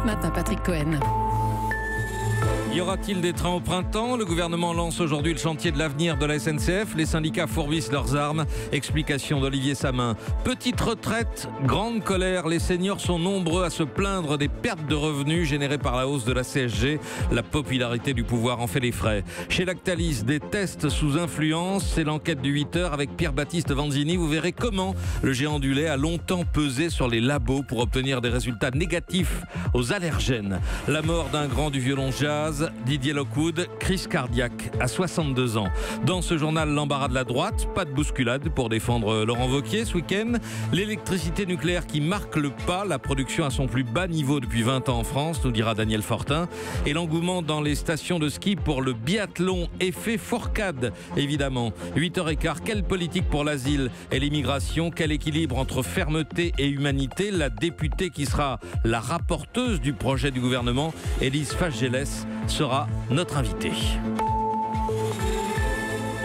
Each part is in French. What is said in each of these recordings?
Europe Matin, Patrick Cohen. Y aura-t-il des trains au printemps ? Le gouvernement lance aujourd'hui le chantier de l'avenir de la SNCF. Les syndicats fourbissent leurs armes. Explication d'Olivier Samin. Petite retraite, grande colère. Les seniors sont nombreux à se plaindre des pertes de revenus générées par la hausse de la CSG. La popularité du pouvoir en fait les frais. Chez Lactalis, des tests sous influence. C'est l'enquête du 8h avec Pierre-Baptiste Vanzini. Vous verrez comment le géant du lait a longtemps pesé sur les labos pour obtenir des résultats négatifs aux allergènes. La mort d'un grand du violon jazz, Didier Lockwood, crise cardiaque à 62 ans. Dans ce journal, l'embarras de la droite, pas de bousculade pour défendre Laurent Wauquiez ce week-end. L'électricité nucléaire qui marque le pas, la production à son plus bas niveau depuis 20 ans en France, nous dira Daniel Fortin. Et l'engouement dans les stations de ski pour le biathlon, effet Fourcade, évidemment. 8h15, quelle politique pour l'asile et l'immigration, quel équilibre entre fermeté et humanité. La députée qui sera la rapporteuse du projet du gouvernement, Élise Fagellès, sera notre invitée.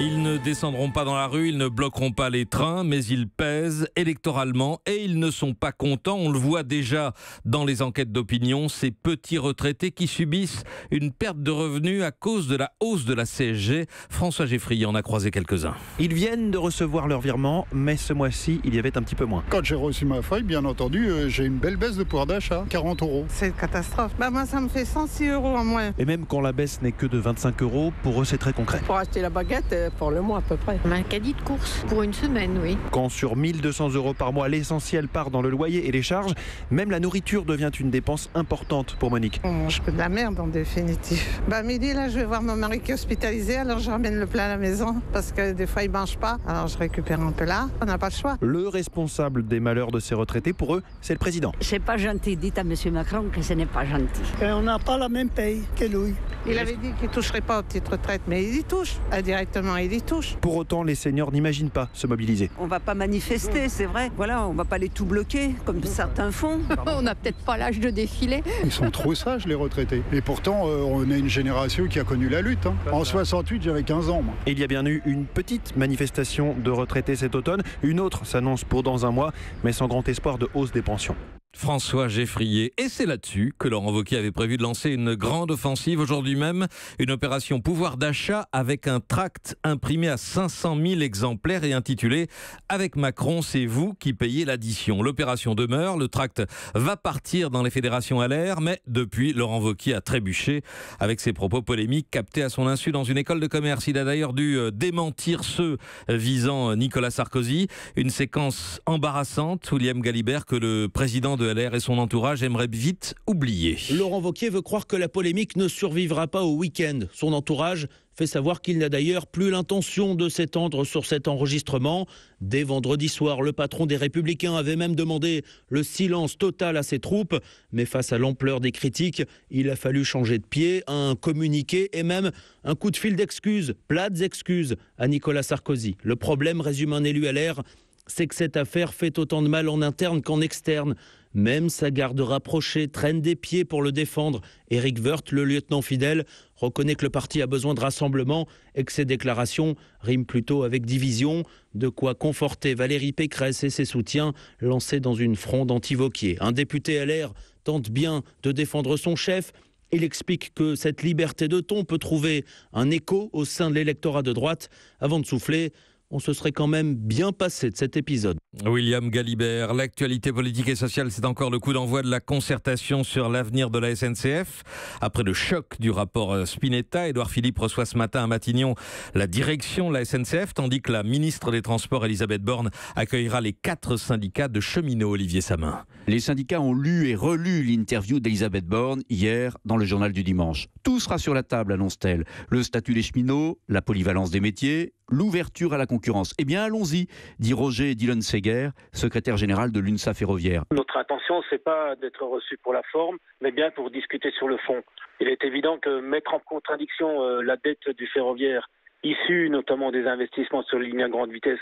Ils ne descendront pas dans la rue, ils ne bloqueront pas les trains, mais ils pèsent électoralement et ils ne sont pas contents. On le voit déjà dans les enquêtes d'opinion, ces petits retraités qui subissent une perte de revenus à cause de la hausse de la CSG. François Geffrier en a croisé quelques-uns. Ils viennent de recevoir leur virement, mais ce mois-ci, il y avait un petit peu moins. Quand j'ai reçu ma feuille, bien entendu, j'ai une belle baisse de pouvoir d'achat, 40 €. C'est une catastrophe. Moi, ça me fait 106 € en moins. Et même quand la baisse n'est que de 25 €, pour eux, c'est très concret. Pour acheter la baguette, pour le mois à peu près. On a un caddie de course pour une semaine, oui. Quand sur 1200 € par mois, l'essentiel part dans le loyer et les charges, même la nourriture devient une dépense importante pour Monique. On mange que de la merde en définitive. Midi, là, je vais voir mon mari qui est hospitalisé, alors je ramène le plat à la maison parce que des fois, il mange pas. Alors je récupère un peu là. On n'a pas le choix. Le responsable des malheurs de ces retraités, pour eux, c'est le président. C'est pas gentil. Dites à M. Macron que ce n'est pas gentil. Et on n'a pas la même paye que lui. Il avait dit qu'il ne toucherait pas aux petites retraites, mais il y touche. Indirectement, il y touche. Pour autant, les seniors n'imaginent pas se mobiliser. On va pas manifester, c'est vrai. Voilà, on va pas les tout bloquer, comme certains font. On n'a peut-être pas l'âge de défiler. Ils sont trop sages, les retraités. Et pourtant, on est une génération qui a connu la lutte. En 68, j'avais 15 ans, moi. Il y a bien eu une petite manifestation de retraités cet automne. Une autre s'annonce pour dans un mois, mais sans grand espoir de hausse des pensions. François Geffrier. Et c'est là-dessus que Laurent Wauquiez avait prévu de lancer une grande offensive aujourd'hui même, une opération pouvoir d'achat avec un tract imprimé à 500 000 exemplaires et intitulé « Avec Macron, c'est vous qui payez l'addition ». L'opération demeure, le tract va partir dans les fédérations LR, mais depuis, Laurent Wauquiez a trébuché avec ses propos polémiques captés à son insu dans une école de commerce. Il a d'ailleurs dû démentir ceux visant Nicolas Sarkozy. Une séquence embarrassante, William Galibert, que le président de LR et son entourage aimeraient vite oublier. Laurent Wauquiez veut croire que la polémique ne survivra pas au week-end. Son entourage fait savoir qu'il n'a d'ailleurs plus l'intention de s'étendre sur cet enregistrement. Dès vendredi soir, le patron des Républicains avait même demandé le silence total à ses troupes. Mais face à l'ampleur des critiques, il a fallu changer de pied, un communiqué et même un coup de fil d'excuses, plates excuses à Nicolas Sarkozy. Le problème, résume un élu LR, c'est que cette affaire fait autant de mal en interne qu'en externe. Même sa garde rapprochée traîne des pieds pour le défendre. Éric Woerth, le lieutenant fidèle, reconnaît que le parti a besoin de rassemblement et que ses déclarations riment plutôt avec division. De quoi conforter Valérie Pécresse et ses soutiens lancés dans une fronde anti-Wauquiez. Un député LR tente bien de défendre son chef. Il explique que cette liberté de ton peut trouver un écho au sein de l'électorat de droite. Avant de souffler, on se serait quand même bien passé de cet épisode. William Galibert, l'actualité politique et sociale, c'est encore le coup d'envoi de la concertation sur l'avenir de la SNCF. Après le choc du rapport Spinetta, Édouard Philippe reçoit ce matin à Matignon la direction de la SNCF, tandis que la ministre des Transports, Elisabeth Borne, accueillera les 4 syndicats de cheminots, Olivier Samin. Les syndicats ont lu et relu l'interview d'Elisabeth Borne hier dans le journal du dimanche. Tout sera sur la table, annonce-t-elle. Le statut des cheminots, la polyvalence des métiers, l'ouverture à la concurrence. Eh bien, allons-y, dit Roger Dillon-Seger, secrétaire général de l'UNSA Ferroviaire. Notre intention, c'est pas d'être reçu pour la forme, mais bien pour discuter sur le fond. Il est évident que mettre en contradiction la dette du ferroviaire, issue notamment des investissements sur les lignes à grande vitesse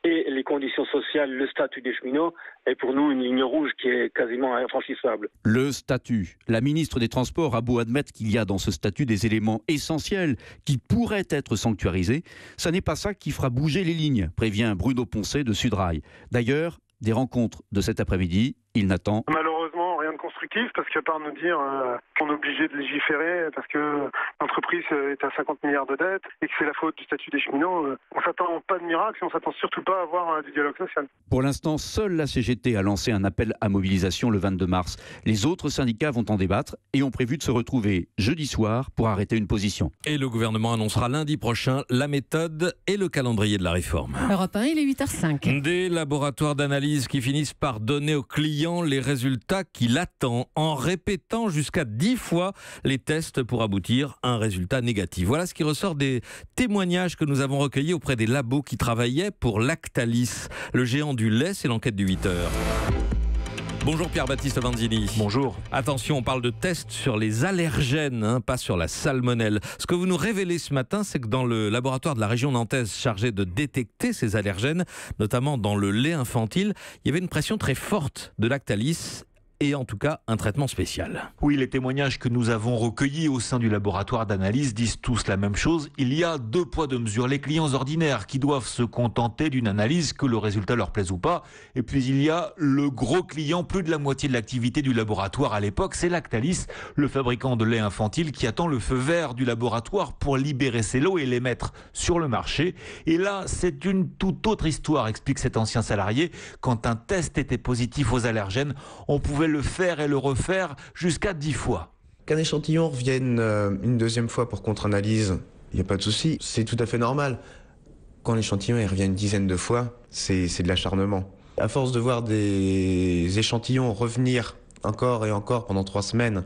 et les conditions sociales, le statut des cheminots, est pour nous une ligne rouge qui est quasiment infranchissable. Le statut. La ministre des Transports a beau admettre qu'il y a dans ce statut des éléments essentiels qui pourraient être sanctuarisés, ça n'est pas ça qui fera bouger les lignes, prévient Bruno Poncet de Sudrail. D'ailleurs, des rencontres de cet après-midi, il n'attend malheureusement rien de constructif parce qu'à part nous dire qu'on est obligé de légiférer parce que l'entreprise est à 50 milliards de dettes et que c'est la faute du statut des cheminots, on s'attend pas de miracle et on s'attend surtout pas à avoir du dialogue social. Pour l'instant, seule la CGT a lancé un appel à mobilisation le 22 mars. Les autres syndicats vont en débattre et ont prévu de se retrouver jeudi soir pour arrêter une position. Et le gouvernement annoncera lundi prochain la méthode et le calendrier de la réforme. Europe 1, il est 8h05. Des laboratoires d'analyse qui finissent par donner au client les résultats qu'il attend en répétant jusqu'à 10 fois les tests pour aboutir à un résultat négatif. Voilà ce qui ressort des témoignages que nous avons recueillis auprès des labos qui travaillaient pour Lactalis, le géant du lait. C'est l'enquête du 8h. Bonjour Pierre-Baptiste Vanzini. Bonjour. Attention, on parle de tests sur les allergènes, pas sur la salmonelle. Ce que vous nous révélez ce matin, c'est que dans le laboratoire de la région nantaise chargé de détecter ces allergènes, notamment dans le lait infantile, il y avait une pression très forte de Lactalis et en tout cas un traitement spécial. Oui, les témoignages que nous avons recueillis au sein du laboratoire d'analyse disent tous la même chose. Il y a 2 poids 2 mesures. Les clients ordinaires qui doivent se contenter d'une analyse, que le résultat leur plaise ou pas. Et puis il y a le gros client, plus de la moitié de l'activité du laboratoire à l'époque, c'est Lactalis, le fabricant de lait infantile qui attend le feu vert du laboratoire pour libérer ses lots et les mettre sur le marché. Et là, c'est une toute autre histoire, explique cet ancien salarié. Quand un test était positif aux allergènes, on pouvait le faire et le refaire jusqu'à 10 fois. Qu'un échantillon revienne une deuxième fois pour contre-analyse, il n'y a pas de souci, c'est tout à fait normal. Quand l'échantillon revient une dizaine de fois, c'est de l'acharnement. À force de voir des échantillons revenir encore et encore pendant 3 semaines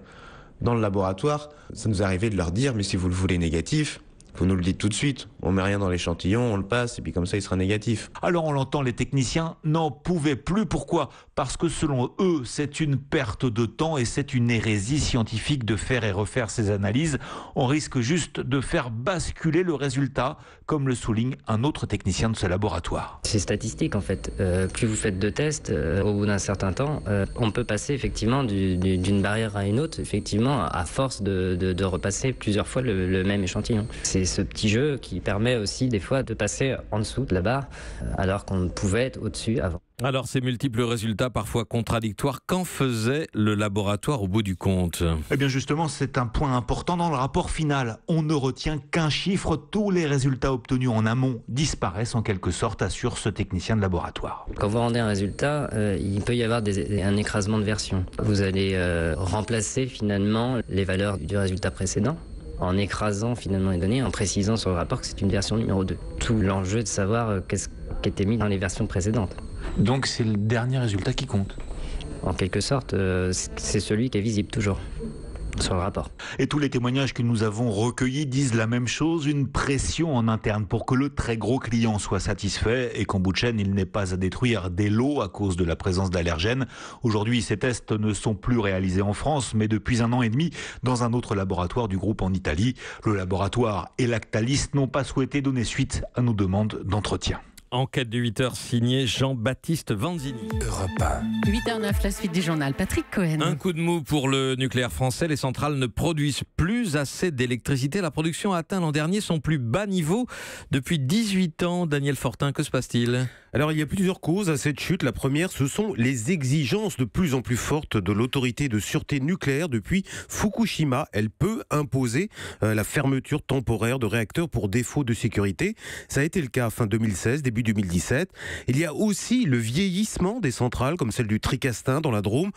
dans le laboratoire, ça nous est arrivé de leur dire « mais si vous le voulez négatif », vous nous le dites tout de suite, on met rien dans l'échantillon, on le passe et puis comme ça il sera négatif. Alors on l'entend, les techniciens n'en pouvaient plus. Pourquoi ? Parce que selon eux, c'est une perte de temps et c'est une hérésie scientifique de faire et refaire ces analyses. On risque juste de faire basculer le résultat, comme le souligne un autre technicien de ce laboratoire. C'est statistique en fait. Plus vous faites de tests, au bout d'un certain temps, on peut passer effectivement d'une barrière à une autre, effectivement, à force de repasser plusieurs fois le même échantillon. C'est ce petit jeu qui permet aussi des fois de passer en dessous de la barre alors qu'on pouvait être au-dessus avant. Alors ces multiples résultats parfois contradictoires, qu'en faisait le laboratoire au bout du compte ? Eh bien justement, c'est un point important dans le rapport final. On ne retient qu'un chiffre, tous les résultats obtenus en amont disparaissent en quelque sorte, assure ce technicien de laboratoire. Quand vous rendez un résultat, il peut y avoir un écrasement de version. Vous allez remplacer finalement les valeurs du résultat précédent, en écrasant finalement les données, en précisant sur le rapport que c'est une version numéro 2. Tout l'enjeu de savoir qu'est-ce qui était mis dans les versions précédentes. Donc c'est le dernier résultat qui compte ? En quelque sorte, c'est celui qui est visible toujours sur le rapport. Et tous les témoignages que nous avons recueillis disent la même chose, une pression en interne pour que le très gros client soit satisfait et qu'en bout de chaîne, il n'ait pas à détruire des lots à cause de la présence d'allergènes. Aujourd'hui, ces tests ne sont plus réalisés en France, mais depuis 1 an et demi, dans un autre laboratoire du groupe en Italie. Le laboratoire et Lactalis n'ont pas souhaité donner suite à nos demandes d'entretien. Enquête du 8h signé Jean-Baptiste Vanzini. Europe 1. 8h09, la suite du journal. Patrick Cohen. Un coup de mou pour le nucléaire français. Les centrales ne produisent plus assez d'électricité. La production a atteint l'an dernier son plus bas niveau depuis 18 ans. Daniel Fortin, que se passe-t-il ? Alors il y a plusieurs causes à cette chute. La première, ce sont les exigences de plus en plus fortes de l'autorité de sûreté nucléaire depuis Fukushima. Elle peut imposer la fermeture temporaire de réacteurs pour défaut de sécurité. Ça a été le cas fin 2016, début 2017. Il y a aussi le vieillissement des centrales, comme celle du Tricastin dans la Drôme,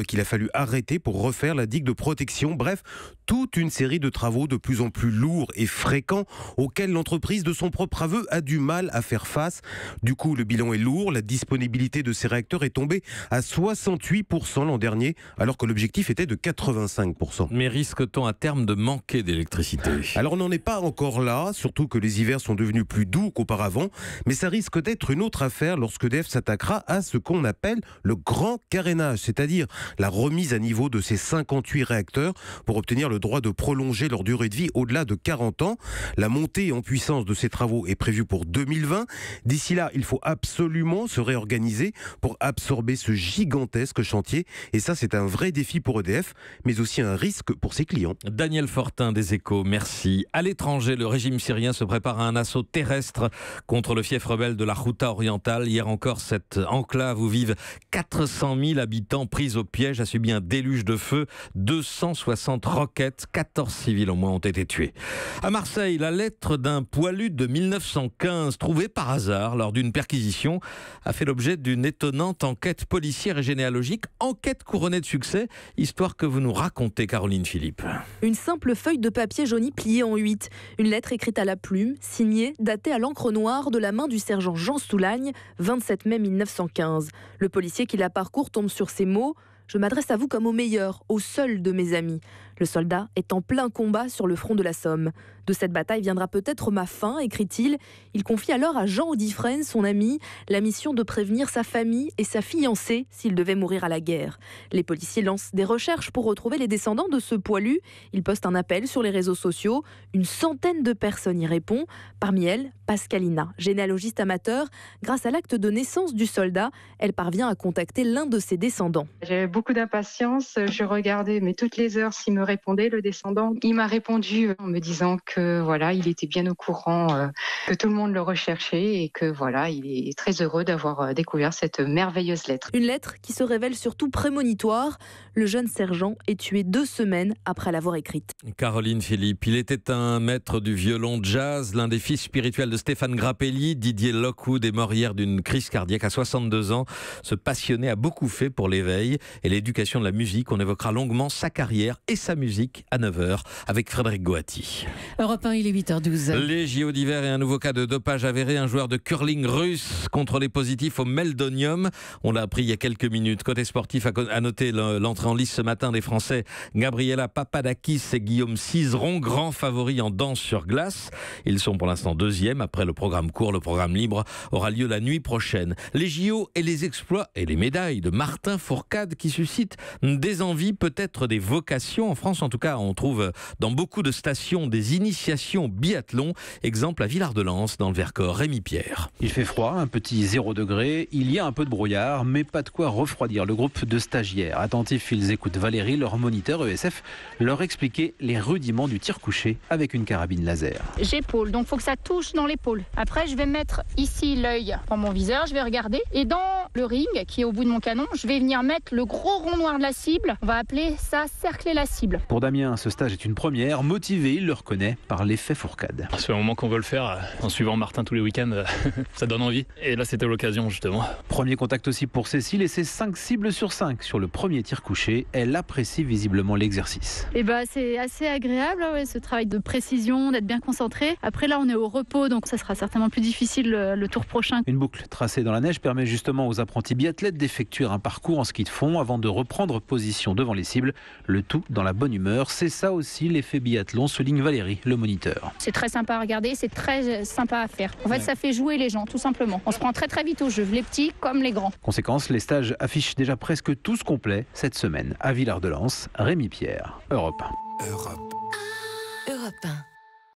qu'il a fallu arrêter pour refaire la digue de protection. Bref, toute une série de travaux de plus en plus lourds et fréquents auxquels l'entreprise, de son propre aveu, a du mal à faire face. Du coup, le bilan est lourd. La disponibilité de ces réacteurs est tombée à 68% l'an dernier, alors que l'objectif était de 85%. Mais risque-t-on à terme de manquer d'électricité ? Alors on n'en est pas encore là, surtout que les hivers sont devenus plus doux qu'auparavant, mais ça risque d'être une autre affaire lorsque EDF s'attaquera à ce qu'on appelle le grand carénage, c'est-à-dire la remise à niveau de ces 58 réacteurs pour obtenir le droit de prolonger leur durée de vie au-delà de 40 ans. La montée en puissance de ces travaux est prévue pour 2020. D'ici là, il faut absolument se réorganiser pour absorber ce gigantesque chantier. Et ça, c'est un vrai défi pour EDF, mais aussi un risque pour ses clients. Daniel Fortin des Échos, merci. À l'étranger, le régime syrien se prépare à un assaut terrestre contre le fief rebelle rebelles de la Ghouta orientale. Hier encore, cette enclave où vivent 400 000 habitants pris au piège a subi un déluge de feu. 260 roquettes, 14 civils au moins ont été tués. À Marseille, la lettre d'un poilu de 1915 trouvée par hasard lors d'une perquisition a fait l'objet d'une étonnante enquête policière et généalogique. Enquête couronnée de succès, histoire que vous nous racontez, Caroline Philippe. Une simple feuille de papier jauni pliée en 8. Une lettre écrite à la plume, signée, datée à l'encre noire de la main du sergent Jean Soulagne, 27 mai 1915. Le policier qui la parcourt tombe sur ces mots. Je m'adresse à vous comme au meilleur, au seul de mes amis. Le soldat est en plein combat sur le front de la Somme. De cette bataille viendra peut-être ma fin, écrit-il. Il confie alors à Jean Audifresne, son ami, la mission de prévenir sa famille et sa fiancée s'il devait mourir à la guerre. Les policiers lancent des recherches pour retrouver les descendants de ce poilu. Ils postent un appel sur les réseaux sociaux. Une centaine de personnes y répondent. Parmi elles, Pascalina, généalogiste amateur. Grâce à l'acte de naissance du soldat, elle parvient à contacter l'un de ses descendants. J'avais beaucoup d'impatience. Je regardais toutes les heures s'il me répondait, le descendant. Il m'a répondu en me disant que voilà, il était bien au courant, que tout le monde le recherchait et que voilà, il est très heureux d'avoir découvert cette merveilleuse lettre. Une lettre qui se révèle surtout prémonitoire. Le jeune sergent est tué 2 semaines après l'avoir écrite. Caroline Philippe, il était un maître du violon jazz, l'un des fils spirituels de Stéphane Grappelli. Didier Lockwood est mort hier d'une crise cardiaque à 62 ans. Ce passionné a beaucoup fait pour l'éveil et l'éducation de la musique. On évoquera longuement sa carrière et sa musique à 9h avec Frédéric Goati. Europe 1, il est 8h12. Les JO d'hiver et un nouveau cas de dopage avéré. Un joueur de curling russe contrôlé positif au meldonium. On l'a appris il y a quelques minutes. Côté sportif, à noter l'entrée en lice ce matin des Français Gabriela Papadakis et Guillaume Cizeron, grands favoris en danse sur glace. Ils sont pour l'instant 2e. Après le programme court, le programme libre aura lieu la nuit prochaine. Les JO et les exploits et les médailles de Martin Fourcade qui suscitent des envies, peut-être des vocations. En France, en tout cas, on trouve dans beaucoup de stations des initiations biathlon. Exemple à Villard-de-Lans, dans le Vercors. Rémi Pierre. Il fait froid, un petit 0 degré. Il y a un peu de brouillard, mais pas de quoi refroidir le groupe de stagiaires. Attentifs, ils écoutent Valérie, leur moniteur ESF, leur expliquer les rudiments du tir couché avec une carabine laser. J'épaule, donc il faut que ça touche dans l'épaule. Après, je vais mettre ici l'œil dans mon viseur, je vais regarder. Et dans le ring, qui est au bout de mon canon, je vais venir mettre le gros rond noir de la cible. On va appeler ça cercler la cible. Pour Damien, ce stage est une première. Motivé, il le reconnaît par l'effet Fourcade. C'est un moment qu'on veut le faire. En suivant Martin tous les week-ends, ça donne envie. Et là, c'était l'occasion, justement. Premier contact aussi pour Cécile et ses 5 cibles sur 5 sur le premier tir couché. Elle apprécie visiblement l'exercice. C'est assez agréable, ce travail de précision, d'être bien concentré. Après là, on est au repos, donc ça sera certainement plus difficile le tour prochain. Une boucle tracée dans la neige permet justement aux apprentis biathlètes d'effectuer un parcours en ski de fond avant de reprendre position devant les cibles. Le tout dans la bonne humeur. C'est ça aussi l'effet biathlon, souligne Valérie, le moniteur. C'est très sympa à regarder, c'est très sympa à faire. En fait, ça fait jouer les gens, tout simplement. On se prend très très vite au jeu, les petits comme les grands. Conséquence, les stages affichent déjà presque tous complets cette semaine à Villard-de-Lans. Rémi Pierre, Europe 1. Europe 1.